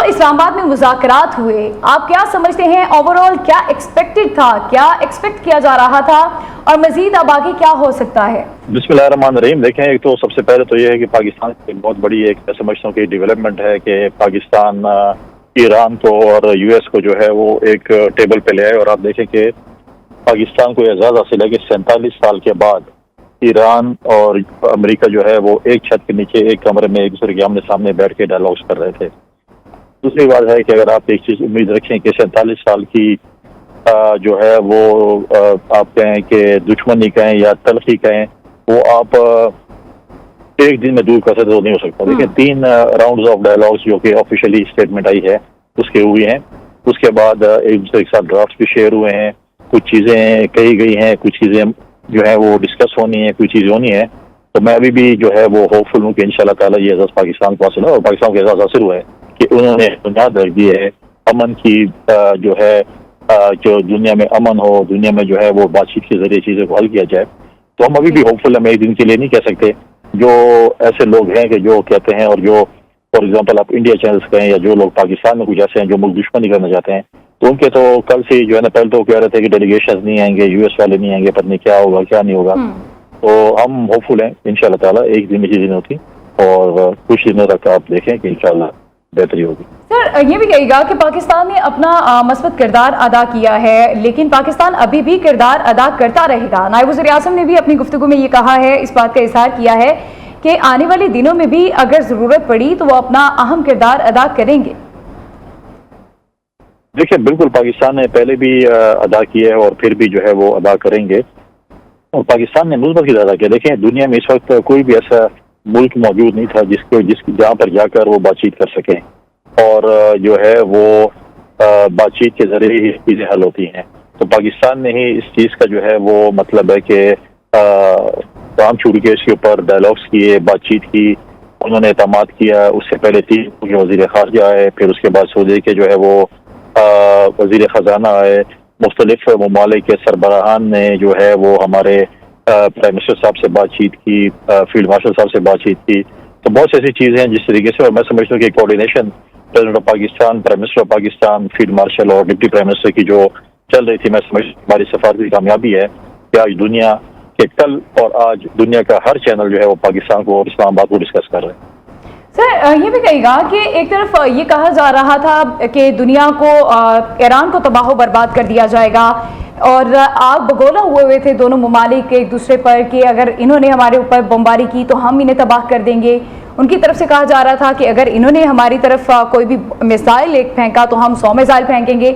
جو اسلام آباد میں مذاکرات ہوئے، آپ کیا سمجھتے ہیں اوور آل کیا ایکسپیکٹڈ تھا، کیا ایکسپیکٹ کیا جا رہا تھا اور مزید اب آگے کیا ہو سکتا ہے؟ بسم اللہ الرحمن الرحیم. دیکھیں، ایک تو سب سے پہلے تو یہ ہے کہ پاکستان کی بہت بڑی ایک میں سمجھتا ہوں کہ ڈیولپمنٹ ہے کہ پاکستان ایران کو اور یو ایس کو جو ہے وہ ایک ٹیبل پہ لے آئے. اور آپ دیکھیں کہ پاکستان کو اعزاز حاصل ہے کہ 47 سال کے بعد ایران اور امریکہ جو ہے وہ ایک چھت کے نیچے ایک کمرے میں ایک دوسرے کے آمنے سامنے بیٹھ کے ڈائلاگس کر رہے تھے. دوسری بات ہے کہ اگر آپ ایک چیز امید رکھیں کہ 47 سال کی جو ہے وہ آپ کہیں کہ دشمنی کہیں یا تلخی کہیں، وہ آپ ایک دن میں دور کر سکتے تو نہیں ہو سکتا. دیکھیں 3 راؤنڈز آف ڈائلاگس جو کہ آفیشلی اسٹیٹمنٹ آئی ہے اس کے ہوئے ہیں. اس کے بعد ایک دوسرے کے ساتھ ڈرافٹ بھی شیئر ہوئے ہیں، کچھ چیزیں کہی گئی ہیں، کچھ چیزیں جو ہے وہ ڈسکس ہونی ہے، کچھ چیزیں ہونی ہے. تو میں ابھی بھی جو ہے وہ ہوپ فل ہوں کہ انشاءاللہ تعالیٰ یہ اعزاز پاکستان کو حاصل ہے. اور پاکستان کو اعزاز حاصل ہوا ہے کہ انہوں نے بنیاد رکھ دی ہے امن کی، جو ہے جو دنیا میں امن ہو، دنیا میں جو ہے وہ بات چیت کے ذریعے چیزوں کو حل کیا جائے. تو ہم ابھی بھی ہوپ فل ہم ایک دن کے لیے نہیں کہہ سکتے. جو ایسے لوگ ہیں کہ جو کہتے ہیں، اور جو فار ایگزامپل آپ انڈیا چینلز کہیں یا جو لوگ پاکستان میں کچھ ایسے ہیں جو ملک دشمنی کرنا چاہتے ہیں، تو ان کے تو کل سے جو ہے نا، پہلے تو کہہ رہے تھے کہ ڈیلیگیشنز نہیں آئیں گے، یو ایس والے نہیں آئیں گے، پتہ نہیں کیا ہوگا کیا نہیں ہوگا. تو ہم ہوپ فل ہیں انشاءاللہ تعالیٰ ایک دن میں چیزیں ہوتی اور کچھ دنوں تک آپ دیکھیں کہ انشاءاللہ بہتری ہوگی. سر یہ بھی کہے گا کہ پاکستان نے اپنا مثبت کردار ادا کیا ہے، لیکن پاکستان ابھی بھی کردار ادا کرتا رہے گا. نائب وزیر اعظم نے بھی اپنی گفتگو میں یہ کہا ہے، اس بات کا اظہار کیا ہے کہ آنے والے دنوں میں بھی اگر ضرورت پڑی تو وہ اپنا اہم کردار ادا کریں گے. دیکھیں بالکل پاکستان نے پہلے بھی ادا کیا ہے اور پھر بھی جو ہے وہ ادا کریں گے، اور پاکستان نے مثبت کردار ادا کیا. دیکھیں دنیا میں اس وقت کوئی بھی ایسا ملک موجود نہیں تھا جہاں پر جا کر وہ بات چیت کر سکیں، اور جو ہے وہ بات چیت کے ذریعے ہی چیزیں حل ہوتی ہیں. تو پاکستان نے ہی اس چیز کا جو ہے وہ مطلب ہے کہ کام شروع کیا، اس کے اوپر ڈائلاگس کیے، بات چیت کی، انہوں نے اعتماد کیا. اس سے پہلے 3 وزیر خارجہ آئے، پھر اس کے بعد سعودی کے جو ہے وہ وزیر خزانہ آئے، مختلف ممالک کے سربراہان نے جو ہے وہ ہمارے پرائم منسٹر صاحب سے بات چیت کی، فیلڈ مارشل صاحب سے بات چیت کی. تو بہت سی ایسی چیزیں ہیں جس طریقے سے، اور میں سمجھتا ہوں کہ coordination president of Pakistan, prime minister of Pakistan, field marshal اور ڈپٹی پرائم منسٹر کی جو چل رہی تھی، میں سمجھتا ہوں ہماری سفارتی کامیابی ہے کہ آج دنیا کے کل اور آج دنیا کا ہر چینل جو ہے وہ پاکستان کو اور اسلام آباد کو ڈسکس کر رہے ہیں. سر یہ بھی کہے گا کہ ایک طرف یہ کہا جا رہا تھا کہ دنیا کو ایران کو تباہ و برباد کر دیا جائے گا، اور آگ بگولا ہوئے تھے دونوں ممالک ایک دوسرے پر کہ اگر انہوں نے ہمارے اوپر بمباری کی تو ہم انہیں تباہ کر دیں گے. ان کی طرف سے کہا جا رہا تھا کہ اگر انہوں نے ہماری طرف کوئی بھی میزائل ایک پھینکا تو ہم 100 میزائل پھینکیں گے.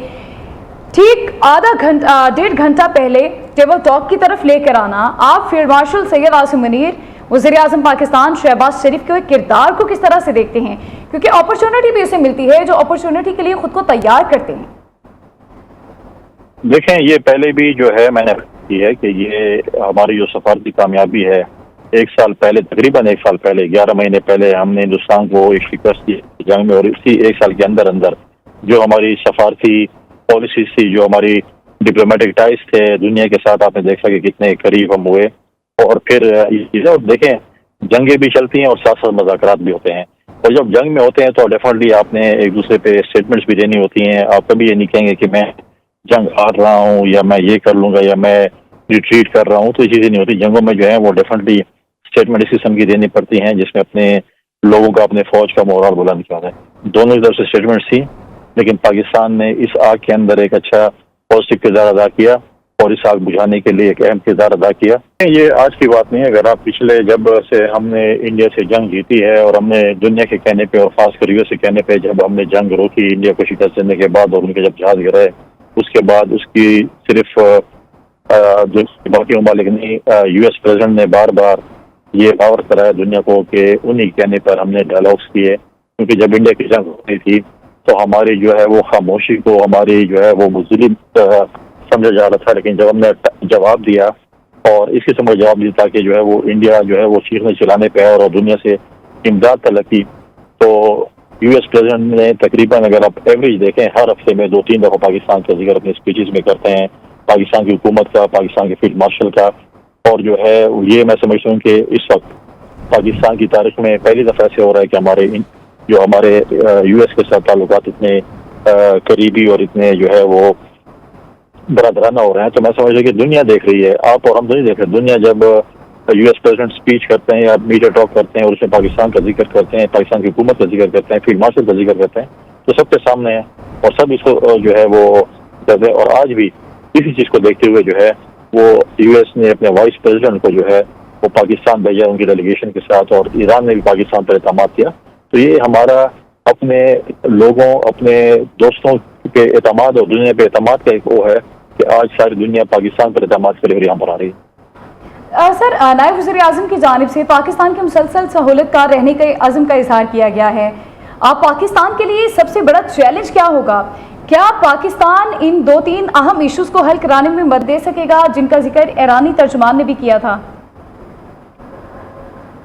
ٹھیک 1.5 گھنٹہ پہلے ٹیبل ٹاک کی طرف لے کر آنا، آپ فیلڈ مارشل سید عاصم منیر، وزیر اعظم پاکستان شہباز شریف کے کردار کو کس طرح سے دیکھتے ہیں؟ کیونکہ اپرچونٹی بھی اسے ملتی ہے جو اپرچونٹی کے لیے خود کو تیار کرتے ہیں. دیکھیں یہ پہلے بھی جو ہے میں نے کی ہے کہ یہ ہماری جو سفارتی کامیابی ہے، 1 سال پہلے، تقریباً 1 سال پہلے، 11 مہینے پہلے ہم نے ہندوستان کو ایک شکست دی جنگ میں، اور اسی 1 سال کے اندر جو ہماری سفارتی پالیسیز تھی، جو ہماری ڈپلومیٹک ٹائز تھے دنیا کے ساتھ، آپ نے دیکھا کہ کتنے قریب ہم ہوئے. اور پھر یہ چیزیں، اور دیکھیں جنگیں بھی چلتی ہیں اور ساتھ ساتھ مذاکرات بھی ہوتے ہیں، اور جب جنگ میں ہوتے ہیں تو ڈیفینیٹلی آپ نے ایک دوسرے پہ اسٹیٹمنٹس بھی دینی ہوتی ہیں. آپ کبھی یہ نہیں کہیں گے کہ میں جنگ ہار رہا ہوں یا میں یہ کر لوں گا یا میں ریٹریٹ کر رہا ہوں، تو یہ چیزیں نہیں ہوتی. جنگوں میں جو ہے وہ ڈیفینیٹلی اسٹیٹمنٹ اس قسم کی دینی پڑتی ہیں جس میں اپنے لوگوں کا، اپنے فوج کا مورال بلند کیا ہے. دونوں کی طرف سے اسٹیٹمنٹس تھی، لیکن پاکستان نے اس آگ کے اندر ایک اچھا پازیٹیو کردار ادا کیا اور اس آگ بجھانے کے لیے ایک اہم کردار ادا کیا. یہ آج کی بات نہیں ہے. اگر آپ پچھلے جب سے ہم نے انڈیا سے جنگ جیتی ہے، اور ہم نے دنیا کے کہنے پہ اور خاص کر یو ایس کے کہنے پہ جب ہم نے جنگ روکی انڈیا کو شکست دینے کے بعد، اور ان کے جب جہاز گرے، اس کے بعد اس کی صرف جو باقی ممالک نہیں، یو ایس پریزیڈنٹ نے بار بار یہ باور کرایا دنیا کو کہ انہی کہنے پر ہم نے ڈائلاگس کیے. کیونکہ جب انڈیا کی جنگ ہوتی تھی تو ہماری جو ہے وہ خاموشی کو ہماری جو ہے وہ مظلم سمجھا جا رہا تھا، لیکن جب ہم نے جواب دیا اور اس قسم کا جواب دیا تاکہ جو ہے وہ انڈیا جو ہے وہ چیخنے چلانے پہ اور دنیا سے امداد طلب کی، تو یو ایس پریزیڈنٹ نے تقریباً، اگر آپ ایوریج دیکھیں، ہر ہفتے میں 2-3 دفعہ پاکستان کا ذکر اپنے اسپیچز میں کرتے ہیں، پاکستان کی حکومت کا، پاکستان کے فیلڈ مارشل کا. اور جو ہے یہ میں سمجھتا ہوں کہ اس وقت پاکستان کی تاریخ میں پہلی دفعہ ایسے ہو رہا ہے کہ ہمارے جو ہمارے یو ایس کے ساتھ تعلقات اتنے قریبی اور اتنے جو ہے وہ برادرانہ ہو رہے ہیں، تو میں سمجھ رہا کہ دنیا دیکھ رہی ہے، آپ اور ہم تو نہیں دیکھ رہے. دنیا جب یو ایس پریزیڈنٹ اسپیچ کرتے ہیں یا میڈیا ٹاک کرتے ہیں اور اس میں پاکستان کا ذکر کرتے ہیں، پاکستان کی حکومت کا ذکر کرتے ہیں، فیلڈ مارشل کا ذکر کرتے ہیں، تو سب کے سامنے ہے اور سب اس کو جو ہے وہ کرتے ہیں. اور آج بھی اسی چیز کو دیکھتے ہوئے جو ہے وہ یو ایس نے اپنے وائس پریزیڈنٹ کو جو ہے وہ پاکستان بھیجا ان کی ڈیلیگیشن کے ساتھ، اور ایران نے بھی پاکستان پر اعتماد کیا. تو یہ ہمارا اپنے لوگوں، اپنے دوستوں کے اعتماد اور دنیا پہ اعتماد کا ایک وہ ہے کہ آج ساری دنیا پاکستان پر اعتماد کرے اور یہاں پر آ رہی ہے. سر، نائب وزیر اعظم کی جانب سے پاکستان کے مسلسل سہولت کار رہنے کے عزم کا اظہار کیا گیا ہے. پاکستان کے لیے سب سے بڑا چیلنج کیا ہوگا؟ کیا پاکستان ان 2-3 اہم ایشوز کو حل کرانے میں مدد دے سکے گا جن کا ذکر ایرانی ترجمان نے بھی کیا تھا؟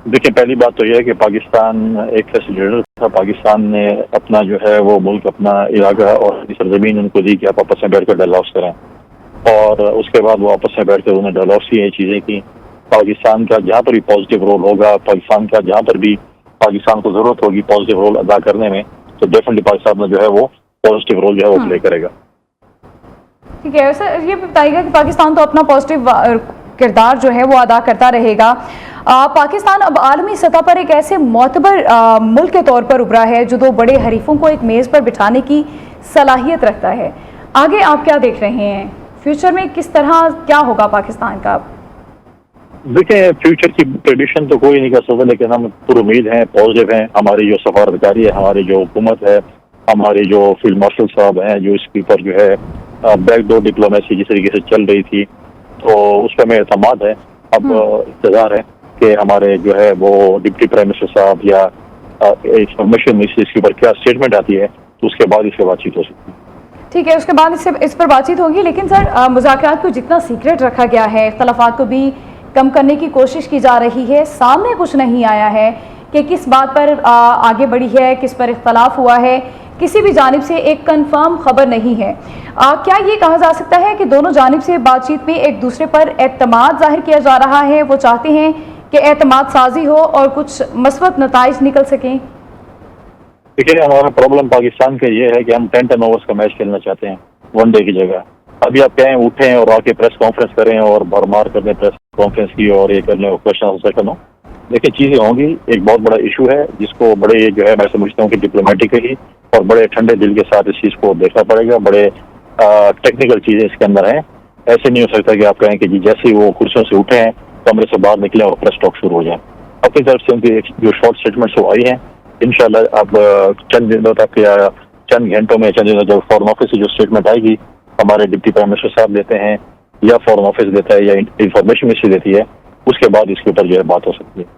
دیکھیں، پہلی بات تو یہ ہے کہ پاکستان ایک ایسا لیڈر تھا، پاکستان نے اپنا جو ہے وہ ملک، اپنا علاقہ اور سرزمین ان کو دی کہ آپ آپس میں بیٹھ کر ڈائلاگس کریں، اور اس کے بعد وہ آپس میں بیٹھ کر انہیں ڈائلاگس کی یہ چیزیں کی. پاکستان کا جہاں پر بھی پازیٹیو رول ہوگا، پاکستان کا جہاں پر بھی پاکستان کو ضرورت ہوگی پازیٹیو رول ادا کرنے میں، تو ڈیفینیٹلی پاکستان میں جو ہے وہ پازیٹیو رول جو ہے وہ پلے کرے گا. ٹھیک ہے سر، یہ بتائیے گا کہ پاکستان تو اپنا پازیٹیو کردار جو ہے وہ ادا کرتا رہے گا. پاکستان اب عالمی سطح پر ایک ایسے معتبر ملک کے طور پر ابھرا ہے جو 2 بڑے حریفوں کو ایک میز پر بٹھانے کی صلاحیت رکھتا ہے. آگے آپ کیا دیکھ رہے ہیں؟ فیوچر میں کس طرح کیا ہوگا پاکستان کا؟ دیکھیں، فیوچر کی پریڈکشن تو کوئی نہیں کر سکتا، لیکن ہم پر امید ہیں، پازیٹیو ہیں. ہماری جو سفارتکاری ہے، ہماری جو حکومت ہے، ہمارے جو فیلڈ مارشل صاحب ہیں، جو اس کے اوپر جو ہے بیک ڈور ڈپلومیسی جس طریقے سے چل رہی تھی، تو اس پہ ہمیں اعتماد ہے. اب انتظار ہے کہ ہمارے جو ہے وہ ڈپٹی پرائم منسٹر صاحب یا انفارمیشن منسٹر اس کے اوپر کیا اسٹیٹمنٹ آتی ہے، تو اس کے بعد اس سے بات چیت ہو سکتی ہے. ٹھیک ہے، اس کے بعد اس پر بات چیت ہوگی. لیکن سر، مذاکرات کو جتنا سیکرٹ رکھا گیا ہے، اختلافات کو بھی کم کرنے کی کوشش کی جا رہی ہے، سامنے کچھ نہیں آیا ہے کہ کس بات پر آگے بڑھی ہے، کس پر اختلاف ہوا ہے، کسی بھی جانب سے ایک کنفرم خبر نہیں ہے. کیا یہ کہا جا سکتا ہے کہ دونوں جانب سے بات چیت میں ایک دوسرے پر اعتماد ظاہر کیا جا رہا ہے؟ وہ چاہتے ہیں کہ اعتماد سازی ہو اور کچھ مثبت نتائج نکل سکیں؟ دیکھیے، ہمارا پرابلم پاکستان کا یہ ہے کہ ہم 10 اوورس کا میچ کھیلنا چاہتے ہیں 1 ڈے کی جگہ. ابھی آپ کہیں اٹھیں اور آ کے پریس کانفرنس کریں اور بھرمار کر دیں پریس کانفرنس کی اور یہ کر لیں اور کوشچن آنسر کر لوں. دیکھیں، چیزیں ہوں گی، ایک بہت بڑا ایشو ہے جس کو بڑے جو ہے میں سمجھتا ہوں کہ ڈپلومیٹکلی اور بڑے ٹھنڈے دل کے ساتھ اس چیز کو دیکھنا پڑے گا. بڑے ٹیکنیکل چیزیں اس کے اندر ہیں. ایسے نہیں ہو سکتا کہ آپ کہیں کہ جی جیسے ہی وہ کرسیوں سے اٹھے ہیں کمرے سے باہر نکلیں اور پریس ٹاک شروع ہو جائیں. اپنی طرف سے ان کی جو شارٹ اسٹیٹمنٹس وہ آئی ہیں، انشاءاللہ اب چند دنوں تک یا چند گھنٹوں میں، چند دنوں جب فارن آفس سے جو اسٹیٹمنٹ آئے گی، ہمارے ڈپٹی پرائم منسٹر صاحب دیتے ہیں یا فارن آفس دیتا ہے یا انفارمیشن منسٹری دیتی ہے، اس کے بعد اس کے اوپر جو ہے بات ہو سکتی ہے.